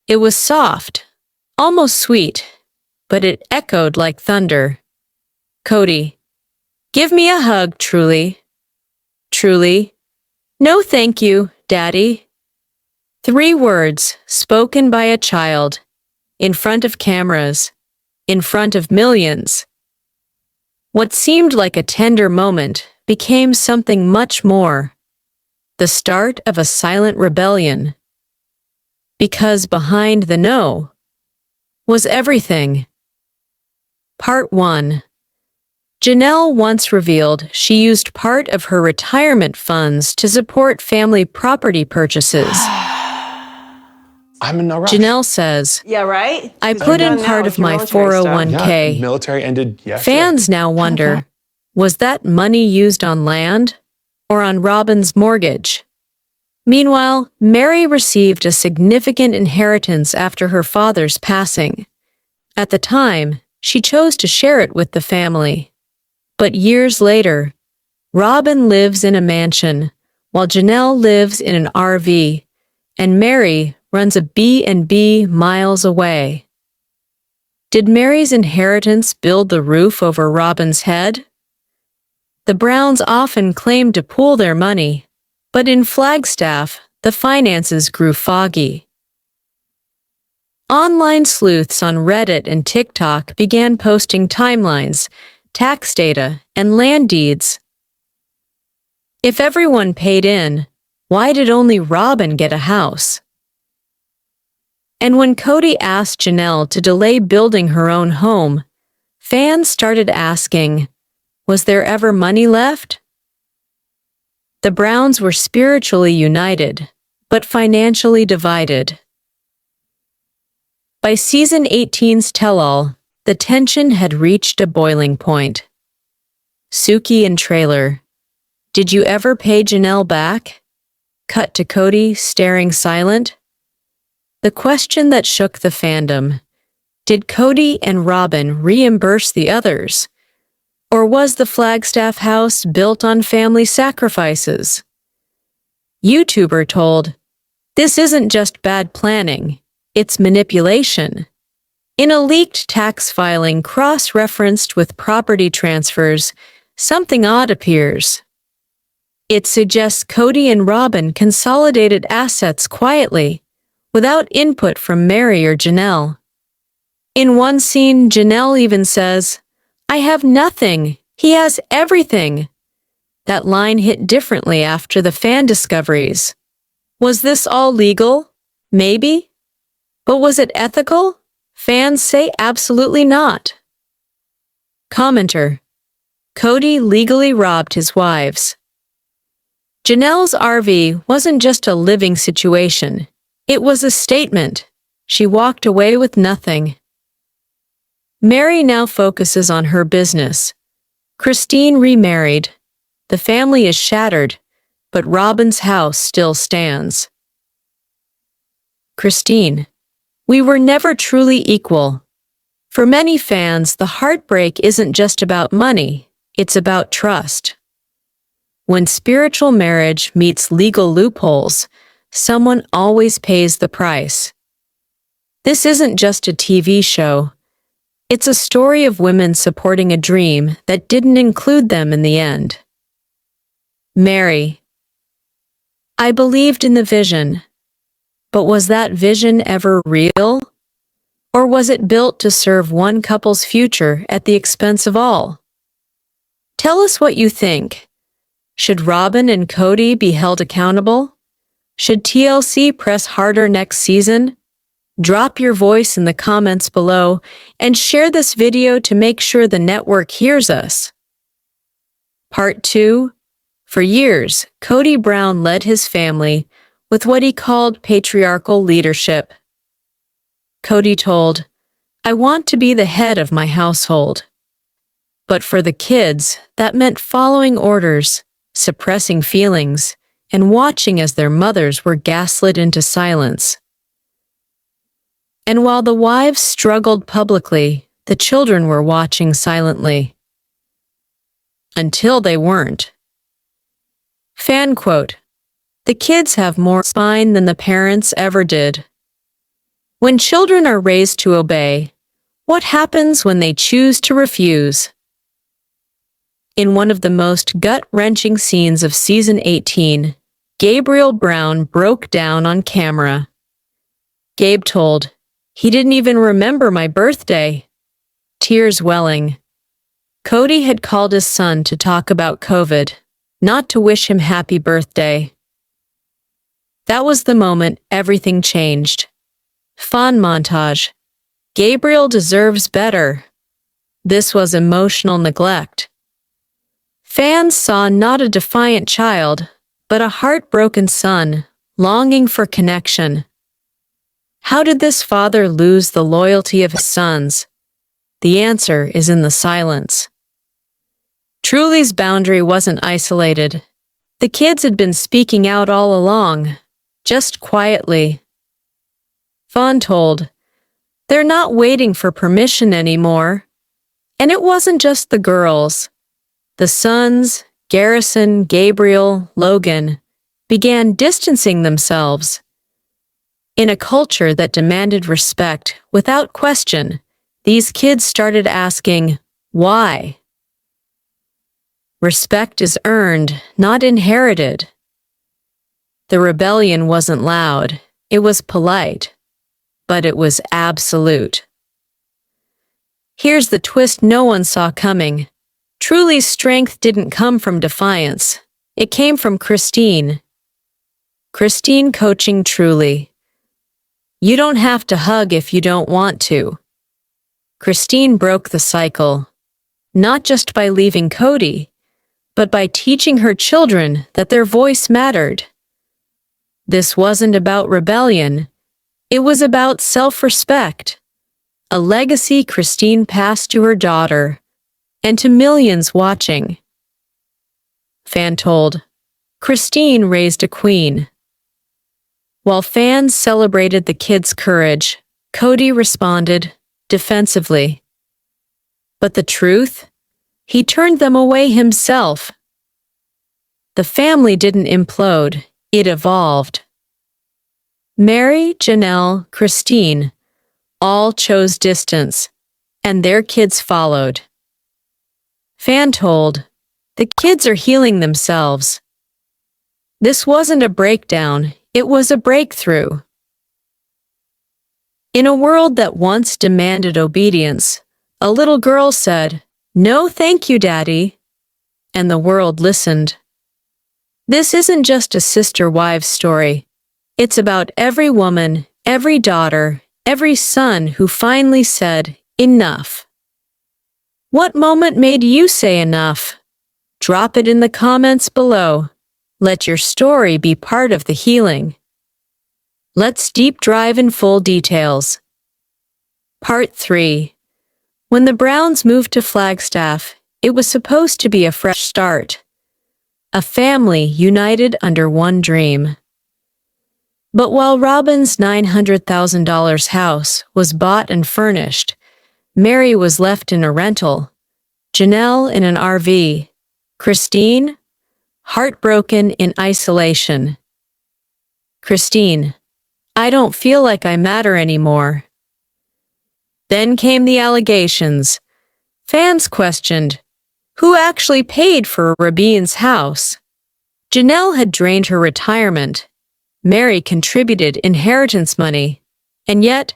It was soft, almost sweet, but it echoed like thunder. Kody, give me a hug, truly. Truly. No thank you, Daddy. 3 words spoken by a child, in front of cameras, in front of millions. What seemed like a tender moment became something much more, the start of a silent rebellion. Because behind the no was everything. Part 1. Janelle once revealed she used part of her retirement funds to support family property purchases. I'm in no rush. Janelle says, Yeah, right? I put in part of my 401k. Yeah, military ended yesterday. Fans now wonder, was that money used on land or on Robyn's mortgage? Meanwhile, Meri received a significant inheritance after her father's passing. At the time, she chose to share it with the family. But years later, Robyn lives in a mansion, while Janelle lives in an RV, and Meri runs a B&B miles away. Did Meri's inheritance build the roof over Robyn's head? The Browns often claimed to pool their money, but in Flagstaff, the finances grew foggy. Online sleuths on Reddit and TikTok began posting timelines, tax data, and land deeds. If everyone paid in, why did only Robyn get a house? And when Kody asked Janelle to delay building her own home, fans started asking, was there ever money left? The Browns were spiritually united, but financially divided. By season 18's tell-all, the tension had reached a boiling point. Suki and trailer. Did you ever pay Janelle back? Cut to Kody staring silent. The question that shook the fandom. Did Kody and Robyn reimburse the others? Or was the Flagstaff house built on family sacrifices? YouTuber told, this isn't just bad planning, it's manipulation. In a leaked tax filing cross-referenced with property transfers, something odd appears. It suggests Kody and Robyn consolidated assets quietly, without input from Meri or Janelle. In one scene, Janelle even says, I have nothing, he has everything. That line hit differently after the fan discoveries. Was this all legal? Maybe. But was it ethical? Fans say absolutely not. Commenter. Kody legally robbed his wives. Janelle's RV wasn't just a living situation. It was a statement. She walked away with nothing. Meri now focuses on her business. Christine remarried. The family is shattered, but Robyn's house still stands. Christine. We were never truly equal. For many fans, the heartbreak isn't just about money, it's about trust. When spiritual marriage meets legal loopholes, someone always pays the price. This isn't just a TV show. It's a story of women supporting a dream that didn't include them in the end. Meri. I believed in the vision. But was that vision ever real? Or was it built to serve one couple's future at the expense of all? Tell us what you think. Should Robyn and Kody be held accountable? Should TLC press harder next season? Drop your voice in the comments below and share this video to make sure the network hears us. Part 2. For years, Kody Brown led his family with what he called patriarchal leadership. Kody told, I want to be the head of my household. But for the kids, that meant following orders, suppressing feelings, and watching as their mothers were gaslit into silence. And while the wives struggled publicly, the children were watching silently. Until they weren't. Fan quote, the kids have more spine than the parents ever did. When children are raised to obey, what happens when they choose to refuse? In one of the most gut-wrenching scenes of season 18, Gabriel Brown broke down on camera. Gabe told, "He didn't even remember my birthday." Tears welling. Kody had called his son to talk about COVID, not to wish him happy birthday. That was the moment everything changed. Fun montage. Gabriel deserves better. This was emotional neglect. Fans saw not a defiant child, but a heartbroken son, longing for connection. How did this father lose the loyalty of his sons? The answer is in the silence. Truly's boundary wasn't isolated. The kids had been speaking out all along, just quietly. Fawn told, "They're not waiting for permission anymore." And it wasn't just the girls. The sons, Garrison, Gabriel, Logan, began distancing themselves. In a culture that demanded respect without question, these kids started asking, why? Respect is earned, not inherited. The rebellion wasn't loud, it was polite, but it was absolute. Here's the twist no one saw coming. Truly's strength didn't come from defiance. It came from Christine. Christine coaching Truly. You don't have to hug if you don't want to. Christine broke the cycle, not just by leaving Kody, but by teaching her children that their voice mattered. This wasn't about rebellion. It was about self-respect, a legacy Christine passed to her daughter and to millions watching. Fan told, Christine raised a queen. While fans celebrated the kids' courage, Kody responded defensively. But the truth? He turned them away himself. The family didn't implode, it evolved. Meri, Janelle, Christine all chose distance, and their kids followed. Fan told, the kids are healing themselves. This wasn't a breakdown, it was a breakthrough. In a world that once demanded obedience, a little girl said, "No, thank you, Daddy," and the world listened. This isn't just a sister-wives story. It's about every woman, every daughter, every son who finally said, enough. What moment made you say enough? Drop it in the comments below. Let your story be part of the healing. Let's deep dive in full details. Part 3. When the Browns moved to Flagstaff, it was supposed to be a fresh start. A family united under one dream. But while Robyn's $900,000 house was bought and furnished, Meri was left in a rental, Janelle in an RV, Christine, heartbroken in isolation. Christine, I don't feel like I matter anymore. Then came the allegations. Fans questioned, who actually paid for Robyn's house? Janelle had drained her retirement. Meri contributed inheritance money, and yet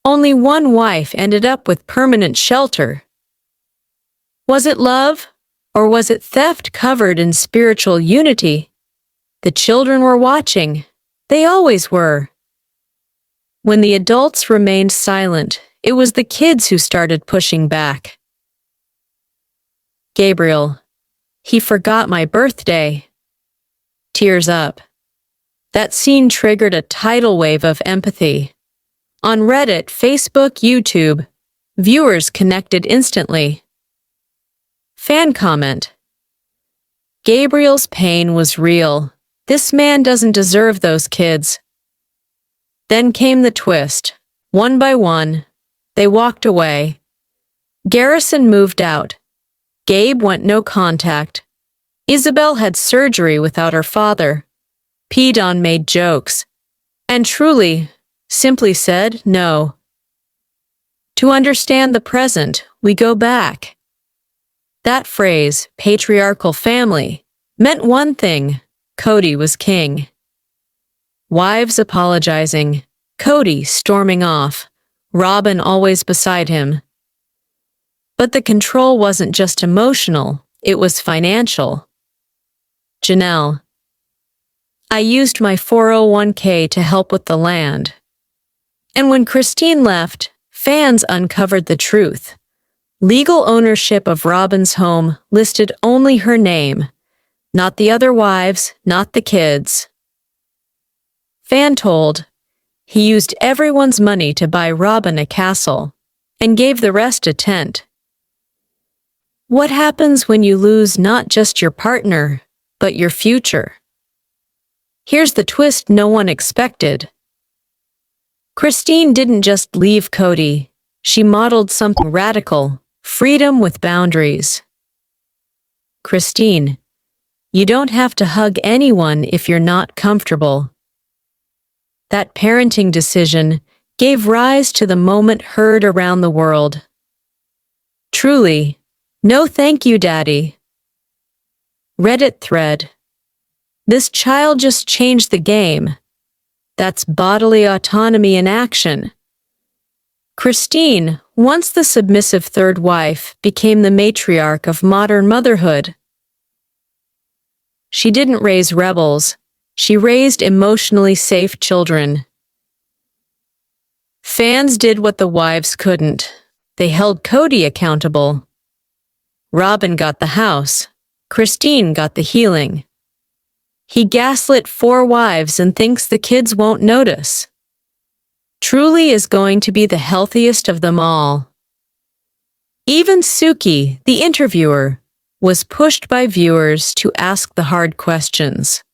only one wife ended up with permanent shelter. Was it love, or was it theft covered in spiritual unity? The children were watching. They always were. When the adults remained silent, it was the kids who started pushing back. Gabriel, he forgot my birthday. Tears up. That scene triggered a tidal wave of empathy. On Reddit, Facebook, YouTube, viewers connected instantly. Fan comment. Gabriel's pain was real. This man doesn't deserve those kids. Then came the twist. One by one, they walked away. Garrison moved out. Gabe went no contact. Isabel had surgery without her father. Pedon made jokes. And Truly, simply said no. To understand the present, we go back. That phrase, patriarchal family, meant one thing: Kody was king. Wives apologizing, Kody storming off, Robyn always beside him. But the control wasn't just emotional, it was financial. Janelle: I used my 401k to help with the land. And when Christine left, fans uncovered the truth. Legal ownership of Robyn's home listed only her name, not the other wives, not the kids. Fan told, he used everyone's money to buy Robyn a castle and gave the rest a tent. What happens when you lose not just your partner, but your future? Here's the twist no one expected. Christine didn't just leave Kody, she modeled something radical: freedom with boundaries. Christine: you don't have to hug anyone if you're not comfortable. That parenting decision gave rise to the moment heard around the world. Truly, no thank you, Daddy. Reddit thread: this child just changed the game. That's bodily autonomy in action. Christine, once the submissive third wife, became the matriarch of modern motherhood. She didn't raise rebels, she raised emotionally safe children. Fans did what the wives couldn't. They held Kody accountable. Robyn got the house. Christine got the healing. He gaslit 4 wives and thinks the kids won't notice. Truly is going to be the healthiest of them all. Even Suki, the interviewer, was pushed by viewers to ask the hard questions.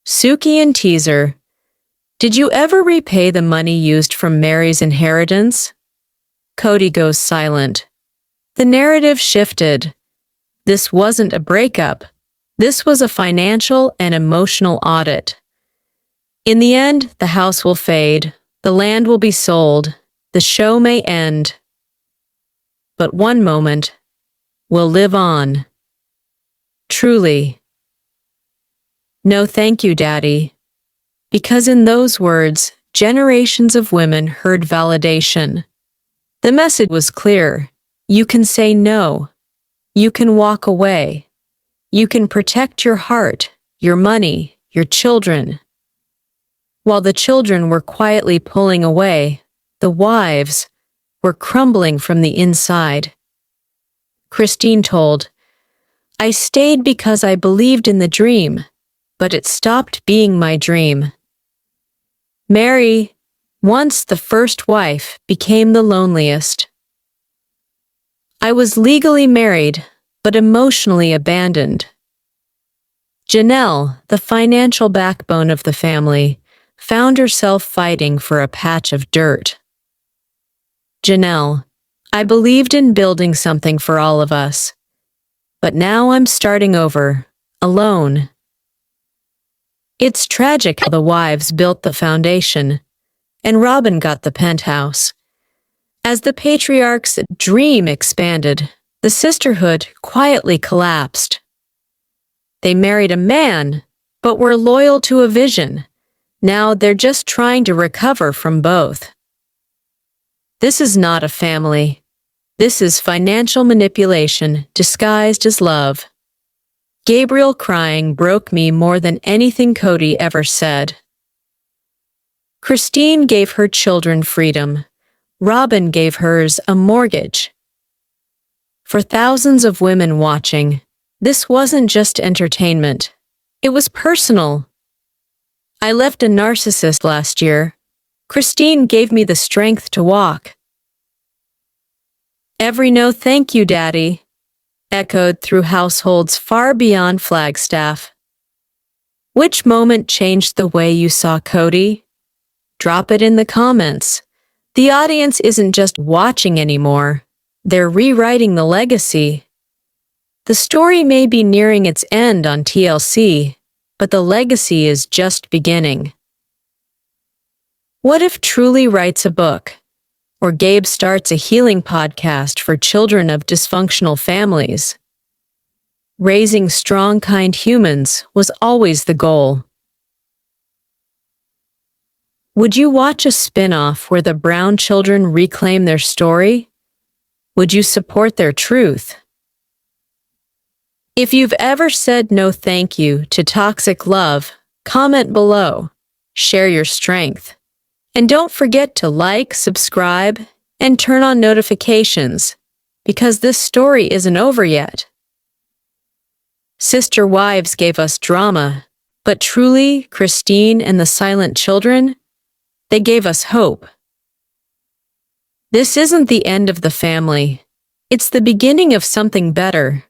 Suki in teaser: did you ever repay the money used from Meri's inheritance? Kody goes silent. The narrative shifted. This wasn't a breakup. This was a financial and emotional audit. In the end, the house will fade, the land will be sold, the show may end. But one moment will live on. Truly. No thank you, Daddy. Because in those words, generations of women heard validation. The message was clear. You can say no. You can walk away. You can protect your heart, your money, your children. While the children were quietly pulling away, the wives were crumbling from the inside. Christine told, I stayed because I believed in the dream, but it stopped being my dream. Meri, once the first wife, became the loneliest. I was legally married, but emotionally abandoned. Janelle, the financial backbone of the family, found herself fighting for a patch of dirt. Janelle, I believed in building something for all of us, but now I'm starting over, alone. It's tragic how the wives built the foundation, and Robyn got the penthouse. As the patriarch's dream expanded, the sisterhood quietly collapsed. They married a man, but were loyal to a vision. Now they're just trying to recover from both. This is not a family. This is financial manipulation disguised as love. Gabriel crying broke me more than anything Kody ever said. Christine gave her children freedom. Robyn gave hers a mortgage. For thousands of women watching, this wasn't just entertainment. It was personal. I left a narcissist last year. Christine gave me the strength to walk. Every no thank you, Daddy, echoed through households far beyond Flagstaff. Which moment changed the way you saw Kody? Drop it in the comments. The audience isn't just watching anymore. They're rewriting the legacy. The story may be nearing its end on TLC, but the legacy is just beginning. What if Truly writes a book? Or Gabe starts a healing podcast for children of dysfunctional families? Raising strong, kind humans was always the goal. Would you watch a spin-off where the Brown children reclaim their story? Would you support their truth? If you've ever said no thank you to toxic love, comment below. Share your strength. And don't forget to like, subscribe, and turn on notifications, because this story isn't over yet. Sister Wives gave us drama, but Truly, Christine, and the Silent Children, they gave us hope. This isn't the end of the family. It's the beginning of something better.